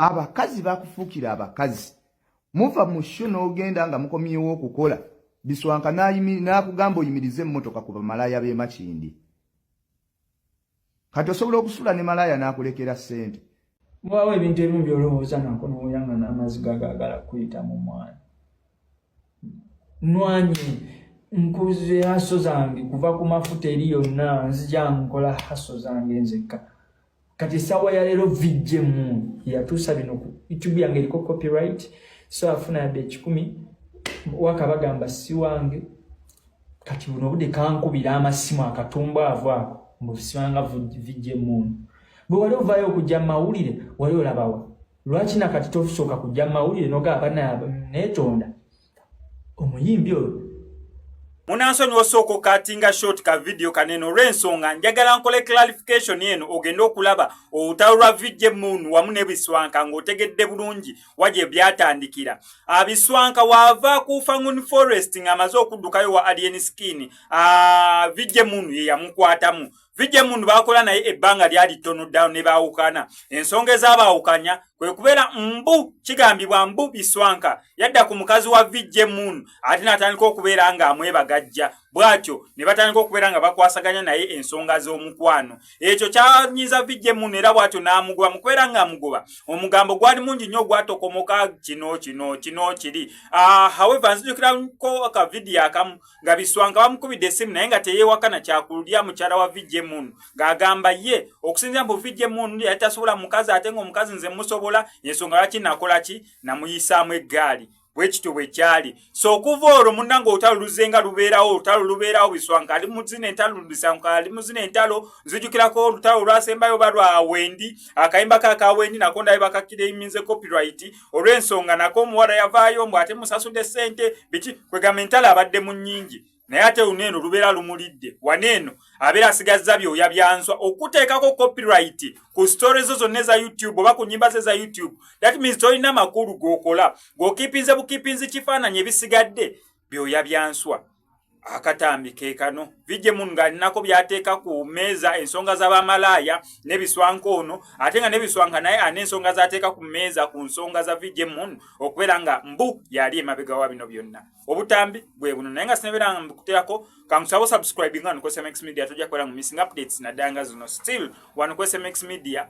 abakazi bakufukira abakazi muva mu sho n'ogenda nga mukomyewo okukola Biswanka n'akugamba oyimirize emmotoka ku bamalaya b'e Makindi kati osobola okusula ne malaya n'akulekera ssente mwawe ebintu ebimu byolowooza nako n'oyanga n'amaziga gaagala kuyita mu mwana nwanye nkuze haso zange kuva ku mafuta eri yonna nzija nkola haso zange nzekka kati sawa ya lero vijje mu yatuusa bino ku YouTube yange eriko copyright so afuna yadde 10 wakabagamba si wange kati buno budde kankubira amasimu akatumba avaako mbusanga vijje mu bwe wali ovaayo okujja mawulire wali olabawa lwaki nakati tosoka kujja mawulire nogamba netonda omuyimbi oyo Munansonyi osoko katinga short ka video kaneno rensonga njagala nkole clarification yeno ogenda okulaba otalwa vijje munu wamu ne Biswanka ng'otegedde bulungi waje byatandikira Biswanka wava ku Fanguni Forest ng'amaze okuddukayo wa Alien Skin vijje munu ye yamukwatamu vijje munu bakola naye ebbanga lyali tono down ne baawukana ensonga ezabaawukanya kwe kubeera mbu kigambibwa mbu Biswanka yadda ku mukazi wa vijje munu ate n'atandika okubeera nga amwebagajja bwatyo ne batandika okubeera nga bakwasaganya naye ensonga z'omukwano ekyo kyanyiza vijje munu era bwatyo n'amugoba mu kubeera nga amugoba omugambo gwali mungi nnyo gwatokomoka kino kiri however nzijukirako aka video akamu nga Biswanka bamukubidde essimu naye nga teyeewakana kyakulya mukyala wa vijje munu ng'agamba ye okusinzira mbu vijje munu yali tasobola mukazi ate ng'omukazi nze musobola ensonga lwaki nakola ki namuyisaamu eggaali bwekityo bwe kyali so okuva olwo munnanga olutalo luzenga lubeerawo olutalo lubeerawo Biswanka ali muzina entalo Biswanka ali muzina entalo nzijukirako olutalo lwasembayo balwa Wendi akayimba ka Wendi nako ndaye bakakire iminze copyright olw'ensonga nako omuwala yavaayo mbu ate musasudde ssente biki kwegamba entalo abadde mu nnyingi naye ate luneeno lubeera lumulidde waneeno abeera asigazza byoya byanswa okuteekako copyright ku stories zo zonna za YouTube oba ku nnyimba ze za YouTube that means tolina makulu g'okola g'okipinze bukipinzi kifaananyi ebisigadde byoya byanswa akatambi keekano vijje munu ng'alinako byateeka ku mmeeza ensonga z'abamalaaya ne Biswanka ono ate nga ne Biswanka naye ane ensonga z'ateeka ku mmeeza ku nsonga za vijje munu okubeera nga mbu yali emabega wa bino byonna obutambi bwe buno naye nga sinebeera nga mbukuteerako kankusaba subscribe nga nuko SMX Media tojja kubeera mu missing updates naddala nga zino still wanuko SMX Media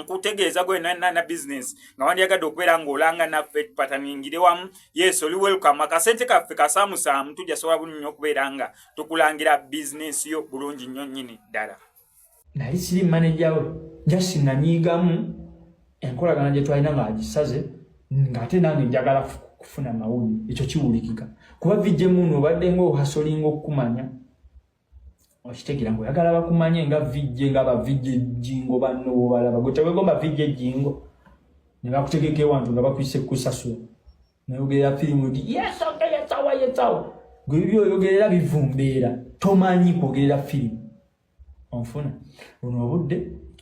nkutegeeza gwe na business nga wandyagadde okubeera ng'olanga naffe tupataningire wamu yes oli welcome akasente kaffe kasaamusaamu tujja sobola bulungi okubeera nga tukulangira business yo bulungi nnyo nnyini ddala naye siri manager we just nanyiigamu enkolagana gye twalina ng'agisaze ng'ate nange njagala kufuna mawulire ekyo kiwulikika kuba vijje munu obadde ng'ohasolinga okukumanya okitegeera ng'oyagala bakumanye nga vijje ng'abavijje jingo banno bobalaba gwe tewegomba vijje jingo ne bakutegeka ewantu nga bakwise kusasula nayogerera firimu nti yetsawa gwe bibyo oyogerera bivumbeera tomanyi kwogerera firimu onfuna buno obudde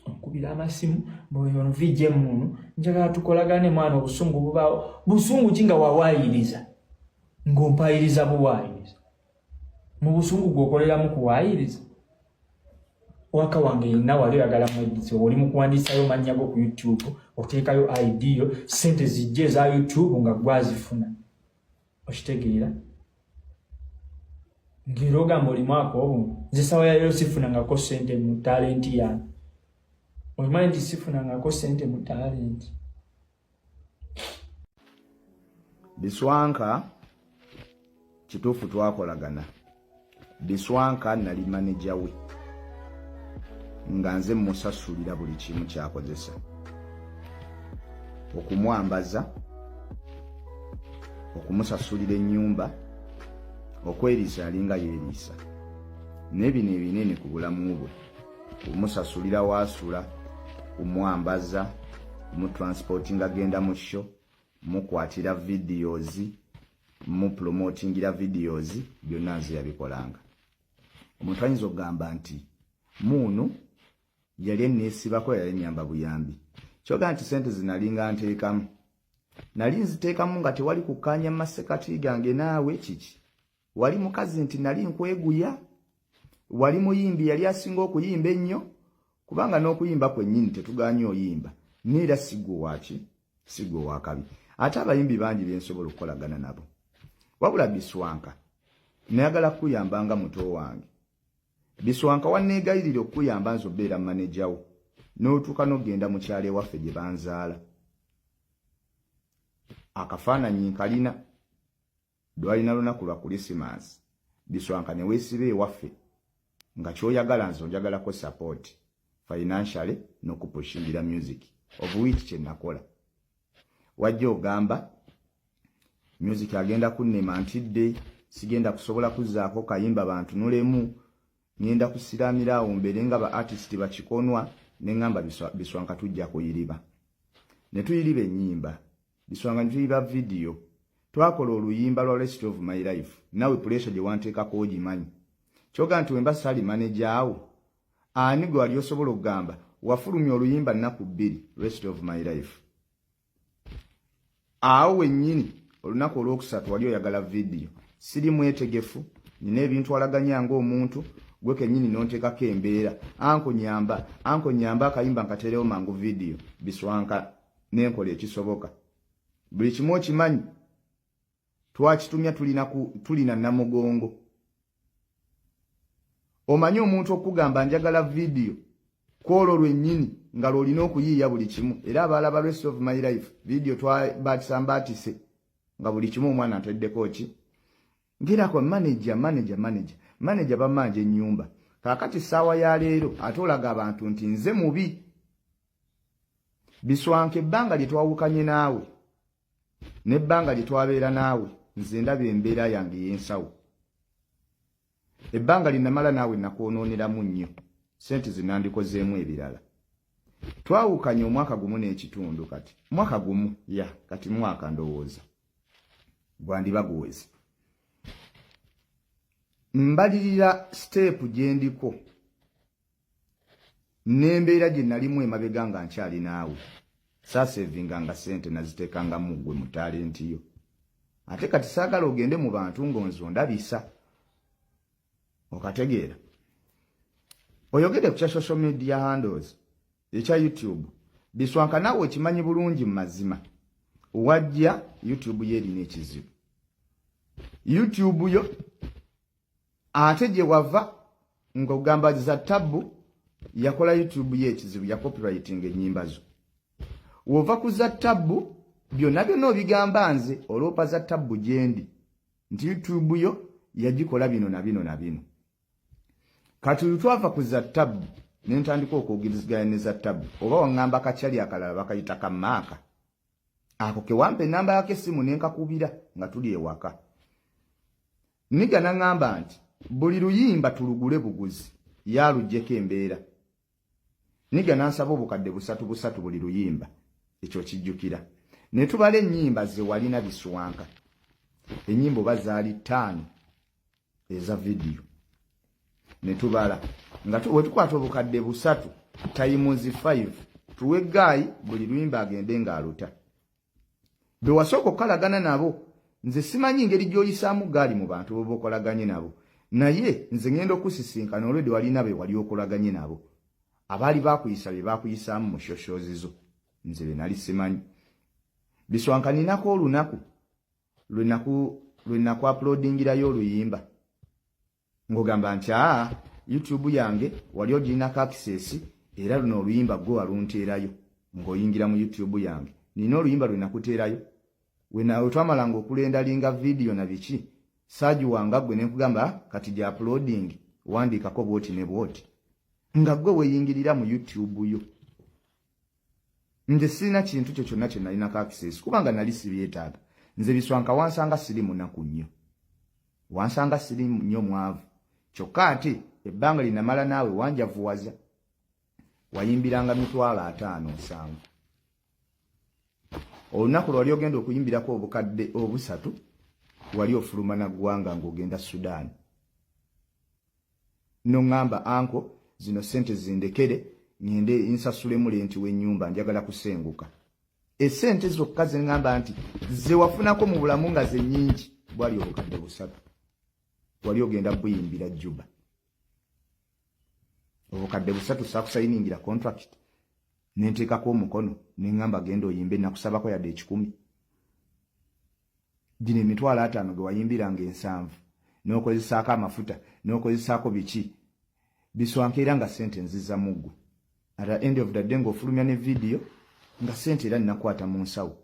onkubira amasimu bwono vijje munu njagala tukolagane mwana obusungu bubaawo busungu ki nga wawaayiriza ng'ompaayiriza buwaayiriza mu busungu gwokoleramu kuwaayiriza waka wange yenna wali oyagala mweddizi oli mu kuwandiisayo mannya go ku YouTube oteekayo ID yo ssente zijje eza YouTube nga gwazifuna okitegeera ng'era ogamba olimu akoobu nze sawa ya leero sifunangako ssente mu talenti yange omanyi nti sifunangako ssente mu talenti Biswanka kituufu twakolagana Biswanka nali manager we nga nze musasulira buli kimu kyakozesa okumwambaza okumusasulira ennyumba okweriisa alinga yeeriisa n'ebino ebinene ku bulamu bwe kumusasulira waasula kumwambaza kumutransportinga agenda mu show mukwatira videos mupromotingira videos byonna nze yabikolanga omuntu ayinza okugamba nti munu yali enneesibako yali ennyamba buyambi kyoga nti sente zinalinga nteekamu nali nziteekamu nga tewali kukkaanya masekati gange naawe kiki wali mukazi nti nali nkweguya wali muyimbi yali asinga okuyimba ennyo kubanga n'okuyimba kwennyini tetugaanye oyimba Nira sigwe wakabi. Ate abayimbi bangi byensobola okukolagana nabo. Wabula Biswanka nayagala kuyambanga muto wange. Biswanka wanneegayirira okuyamba nzobeera manager wo. N'otuuka n'ogenda mu kyalo ewaffe gye banzaala. Akafaananyi nkalina lwalina lunaku lwa Christmas. Biswanka ne weesiba ewaffe nga ky'oyagala nze onjagalako support financially n'okupushingira music of which kye nakola. Wajja ogamba music agenda kunnema ntidde sigenda kusobola kuzaako kayimba bantu nulemu ngenda kusiramira awo mbere nga ba artist bakikonwa ne ngamba Biswanka tujja kuyiriba. Ne tuyiriba ennyimba. Biswanka ne tuyiriba video. Twakola oluyimba lwa Rest of My Life. Nawe pressure gye wanteekako ogimanyi. Kyoga nti wemba sali manager awo. Ani gwe wali osobola okugamba wafulumya oluyimba nnaku 2 Rest of My Life. Awo wennyini olunaku olwokusatu wali oyagala video. Siri mwetegefu nina ebintu alaganya ng'omuntu gwe kennyini n'onteekako embeera. Anko nyamba akayimba nkaterewo mangu video. Biswanka n'enkola ekisoboka. Buli kimu okimanyi. Twakitumya tulina namugongo. Omanyi omuntu okugamba njagala video kwolwo lwennyini nga lwolina okuyiiya buli kimu. Era abalaba Rest of My Life video twabaatisambaatise nga buli kimu omwana ateddeko ki. Ngirako manager bamanje ennyumba. Kaakati ssaawa ya leero ate olaga abantu nti nze mubi. Biswanka ebbanga lye twawukanye naawe n'ebbanga lye twabeera naawe nze ndaba embeera yange y'ensawo. Ebbanga linnamala naawe nakwonooneramu nnyo. Sente zinandikozeemu ebirala. Twawukanye omwaka gumu n'ekitundu kati. Mwaka gumu kati mwaka ndowooza. Gwandiba guweze. Mbalirira step gye ndiko. N'embeera gye nalimu emabega nga nkyali naawe. Saasevinganga sente naziteekanga mu ggwe mu talenti yo. Ate kati saagala ogende mu bantu ng'onzo ndabisa. Okategeera. Oyogere ku kya social media handles ekya YouTube. Biswanka naawe okimanyi bulungi mu mazima. Wajja YouTube ye erina ekizibu. YouTube yo ate gye wava ng'ogamba za tabu yakola YouTube ye ekizibu ya copywriting ennyimba zo. Wova ku za tabu byonna obigamba nze olwopa za tabu gyendi nti YouTube yo yagikola bino na bino. Kati twava ku za tabu n'entandika okwogerezeganya ne za tabu oba wangamba kakyali akalala bakayita kamaaka. Ako ke wampe namba yake simu nenkakubira nga tuli ewaka. Niga nangamba nti buli luyimba tulugule buguzi yalujjeko embeera. Niga nansaba obukadde busatu buli luyimba. Ekyo kijjukira. Ne tubala ennyimba ze walina Biswanka. Ennyimbo bazaali 5 eza video. Ne tubala nga wetukwata obukadde busatu times 5 tuwe gayi buli luyimba agende ng'aluta. Be wasooka okukolagana nabo nze simanyi ngeri gy'oyisaamu gaali mu bantu boba okolaganye nabo. Naye nze ngenda okusisinkana olwedde walina be wali okolaganye nabo. Abaali baakuyisa be baakuyisaamu mu shoshoozi nze be nali simanyi. Biswanka ninako olunaku lwenaku uploadingirayo oluyimba. Ngogamba nti YouTube yange wali ogirinako access era luno oluyimba gwe walunteerayo ng'oyingira mu YouTube yange. Nina oluyimba lwenakuteerayo. We twamalanga okulendalinga video na biki. Saagi wanga gwe nekugamba kati gya uploading wandiikako bwoti ne bwoti. Nga gwe weyingirira mu YouTube yo. Nze sirina kintu kyo kyonna kye nalinako access kubanga nali sibyetaaga. Nze Biswanka wansanga siri munaku nnyo. Wansanga siri nnyo mwavu. Kyokka ate ebbanga linamala naawe wanjavuwaza. Wayimbiranga 50,000 olunaku lwali ogenda okuyimbirako obukadde obusatu wali ofuluma na ggwanga ng'ogenda Sudan. N'oŋŋamba anko zino sente zindekere ngende nsasulemu lenti w'ennyumba njagala kusenguka. Esente zokka ze ŋŋamba nti ze wafunako mu bulamu nga ze nnyingi bwali obukadde busatu. Wali ogenda buyimbira Juba. Obukadde busatu saakusayiningira contract. Nenteekako omukono nengamba genda oyimbe nakusabako yadde 10 gino emitwalo 5 gwe wayimbiranga 7 n'okozesaako amafuta n'okozesaako biki Biswanka era nga sente nziza muggu at the end of the day ng'ofulumya ne video nga sente era nnakwata mu nsawo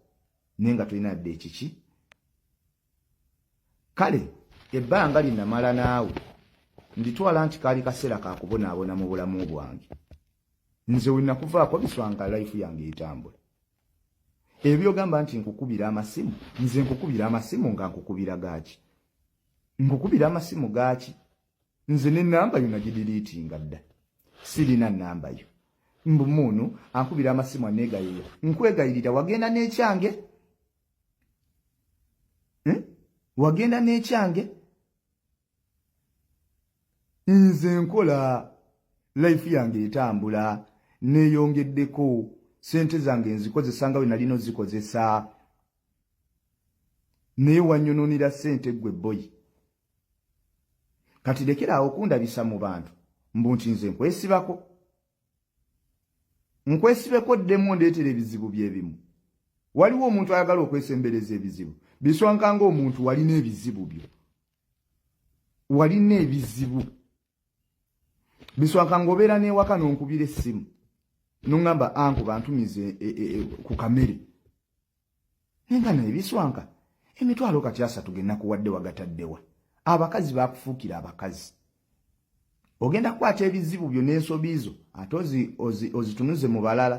nenga tulina dde ekiki kale ebbanga linnamala naawe nditwala nti kaali kaseera kakubonaabona mu bulamu bwange nze wennakuvaako Biswanka life yange etambula ebyogamba nti nkukubira amasimu nze nkukubira amasimu nga nkukubira gaaki nkukubira amasimu gaaki nze n'ennamba yo nagidiriitinga dda sirina nnamba yo mbu munu ankubira amasimu aneegayirira nkwegayirira wagenda n'ekyange wagenda n'ekyange nze nkola life yange etambula neeyongeddeko sente zange nzikozesanga we nalina ozikozesa naye wanyononera sente gwe boy kati lekerawo okundabisa mu bantu mbu nti nze nkwesibeko ddemu ondeetera ebizibu byebimu waliwo omuntu ayagala okwesembereza ebizibu Biswanka ng'omuntu walina ebizibu byo walina ebizibu Biswanka ng'obeera n'ewaka n'onkubira essimu n'ongamba anku bantumize ku kamere nenga naye Biswanka emitwalo kati 3 gennakuwadde wagataddewa abakazi bakufuukira abakazi ogenda kukwata ebizibu byo n'ensobi zo ate ozitunuze mu balala